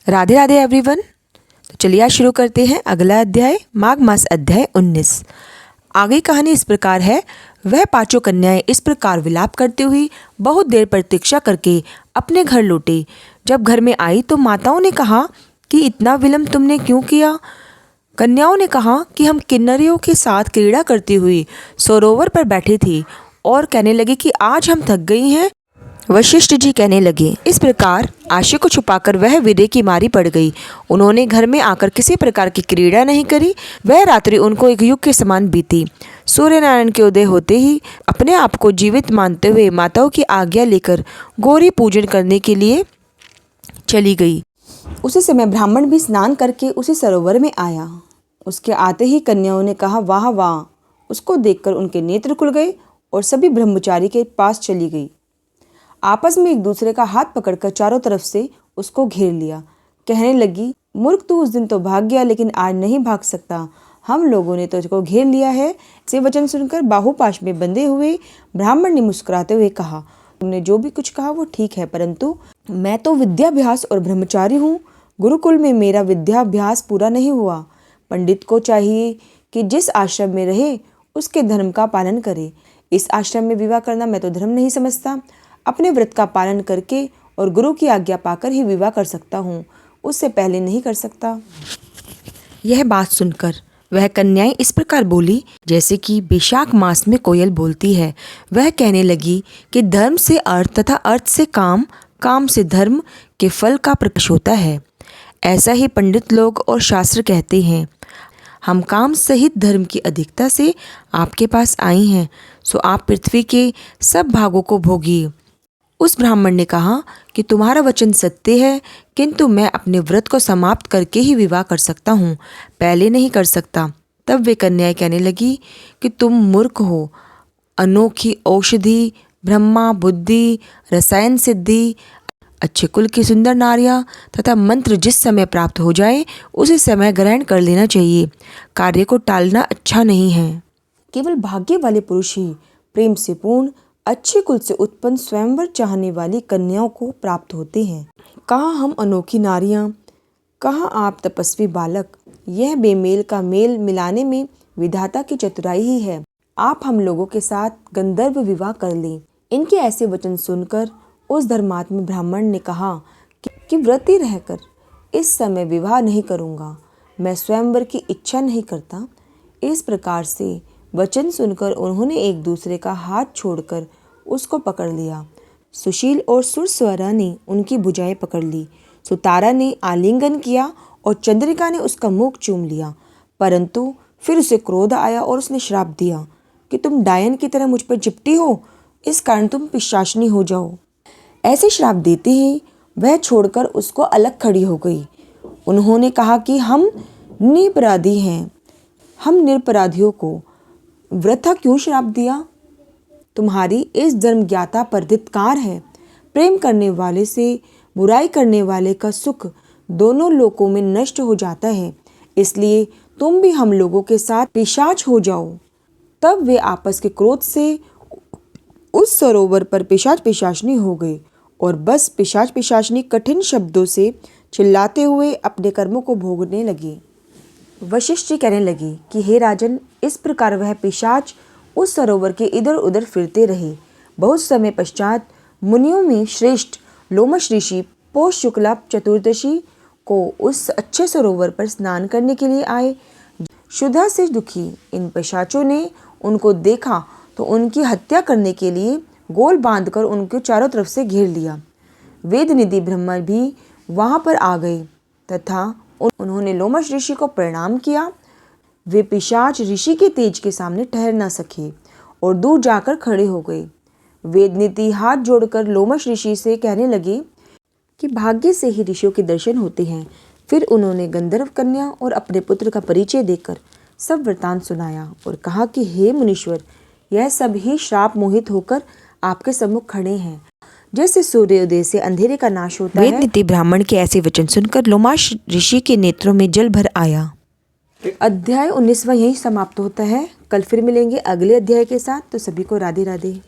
Radhe Radhe everyone. तो चलिए आज शुरू करते हैं अगला अध्याय, माघ मास अध्याय 19। आगे कहानी इस प्रकार है। वह पांचों कन्याएं इस प्रकार विलाप करती हुई बहुत देर प्रतीक्षा करके अपने घर लौटे। जब घर में आई तो माताओं ने कहा कि इतना विलम्ब तुमने क्यों किया। कन्याओं ने कहा कि हम किन्नरियों के साथ क्रीड़ा करती हुई सरोवर पर बैठी थी और कहने लगी कि आज हम थक गई हैं। वशिष्ठ जी कहने लगे, इस प्रकार आशय को छुपाकर वह विदे की मारी पड़ गई। उन्होंने घर में आकर किसी प्रकार की क्रीड़ा नहीं करी। वह रात्रि उनको एक युग के समान बीती। सूर्यनारायण के उदय होते ही अपने आप को जीवित मानते हुए माताओं की आज्ञा लेकर गौरी पूजन करने के लिए चली गई। उसी समय ब्राह्मण भी स्नान करके उसी सरोवर में आया। उसके आते ही कन्याओं ने कहा, वाह वाह। उसको देखकर उनके नेत्र खुल गए और सभी ब्रह्मचारी के पास चली गई। आपस में एक दूसरे का हाथ पकड़कर चारों तरफ से उसको घेर लिया। कहने लगी, मूर्ख तू उस दिन तो भाग गया लेकिन आज नहीं भाग सकता। हम लोगों ने तुझको घेर लिया है। ऐसे वचन सुनकर बाहुपाश में बंधे हुए ब्राह्मण ने मुस्कुराते हुए कहा, तुमने जो भी कुछ कहा वो ठीक है, परंतु मैं तो विद्याभ्यास और ब्रह्मचारी हूँ। गुरुकुल में मेरा विद्याभ्यास पूरा नहीं हुआ। पंडित को चाहिए कि जिस आश्रम में रहे उसके धर्म का पालन करे। इस आश्रम में विवाह करना मैं तो धर्म नहीं समझता। अपने व्रत का पालन करके और गुरु की आज्ञा पाकर ही विवाह कर सकता हूँ, उससे पहले नहीं कर सकता। यह बात सुनकर वह कन्याएं इस प्रकार बोली जैसे कि बैशाख मास में कोयल बोलती है। वह कहने लगी कि धर्म से अर्थ तथा अर्थ से काम, काम से धर्म के फल का प्रकाश होता है। ऐसा ही पंडित लोग और शास्त्र कहते हैं। हम काम सहित धर्म की अधिकता से आपके पास आई हैं, सो आप पृथ्वी के सब भागों को भोगिए। उस ब्राह्मण ने कहा कि तुम्हारा वचन सत्य है, किंतु मैं अपने व्रत को समाप्त करके ही विवाह कर सकता हूँ, पहले नहीं कर सकता। तब वे कन्याएं कहने लगी कि तुम मूर्ख हो। अनोखी औषधि, ब्रह्मा बुद्धि, रसायन सिद्धि, अच्छे कुल की सुंदर नारियां तथा मंत्र जिस समय प्राप्त हो जाए उसी समय ग्रहण कर लेना चाहिए। कार्य को टालना अच्छा नहीं है। केवल भाग्य वाले पुरुष ही प्रेम से पूर्ण अच्छे कुल से उत्पन्न स्वयंवर चाहने वाली कन्याओं को प्राप्त होते हैं। कहाँ हम अनोखी नारियां, कहाँ आप तपस्वी बालक। यह बेमेल का मेल मिलाने में विधाता की चतुराई ही है। आप हम लोगों के साथ गंधर्व विवाह कर लें। इनके ऐसे वचन सुनकर उस धर्मात्मा ब्राह्मण ने कहा कि व्रती रहकर इस समय विवाह नहीं करूँगा, मैं स्वयंवर की इच्छा नहीं करता। इस प्रकार से वचन सुनकर उन्होंने एक दूसरे का हाथ छोड़कर उसको पकड़ लिया। सुशील और सुरस्वरा ने उनकी भुजाएं पकड़ ली। सुतारा ने आलिंगन किया और चंद्रिका ने उसका मुख चूम लिया। परंतु फिर उसे क्रोध आया और उसने श्राप दिया कि तुम डायन की तरह मुझ पर चिपटी हो, इस कारण तुम पिशाचनी हो जाओ। ऐसे श्राप देते ही वह छोड़कर उसको अलग खड़ी हो गई। उन्होंने कहा कि हम निरपराधी हैं, हम निरपराधियों को वृथा क्यों श्राप दिया। तुम्हारी इस धर्म ज्ञाता पर धिक्कार है। प्रेम करने वाले से बुराई करने वाले का सुख दोनों लोकों में नष्ट हो जाता है, इसलिए तुम भी हम लोगों के साथ पिशाच हो जाओ। तब वे आपस के क्रोध से उस सरोवर पर पिशाच पिशाचनी हो गए और बस पिशाच पिशाचनी कठिन शब्दों से चिल्लाते हुए अपने कर्मों को भोगने लगे। वशिष्ठ जी कहने लगे कि हे राजन, इस प्रकार वह पिशाच उस सरोवर के इधर उधर फिरते रहे। बहुत समय पश्चात मुनियों में श्रेष्ठ लोमश ऋषि पौष शुक्ला चतुर्दशी को उस अच्छे सरोवर पर स्नान करने के लिए आए। क्षुधा से दुखी इन पिशाचों ने उनको देखा तो उनकी हत्या करने के लिए गोल बांधकर उनके चारों तरफ से घेर लिया। वेदनिधि ब्रह्मा भी वहां पर आ गए तथा उन्होंने लोमश ऋषि को प्रणाम किया। वे पिशाच ऋषि के तेज के सामने ठहर न सके और दूर जाकर खड़े हो गए। वेदनिधि हाथ जोड़कर लोमश ऋषि से कहने लगे कि भाग्य से ही ऋषियों के दर्शन होते हैं। फिर उन्होंने गंधर्व कन्या और अपने पुत्र का परिचय देकर सब वृतांत सुनाया और कहा कि हे मुनीश्वर, यह सब ही श्राप मोहित होकर आपके सम्मुख खड़े हैं। जैसे सूर्योदय से अंधेरे का नाश होता है। वेदनिधि ब्राह्मण के ऐसे वचन सुनकर लोमाश ऋषि के नेत्रों में जल भर आया। अध्याय 19वां यही समाप्त होता है। कल फिर मिलेंगे अगले अध्याय के साथ। तो सभी को राधे राधे।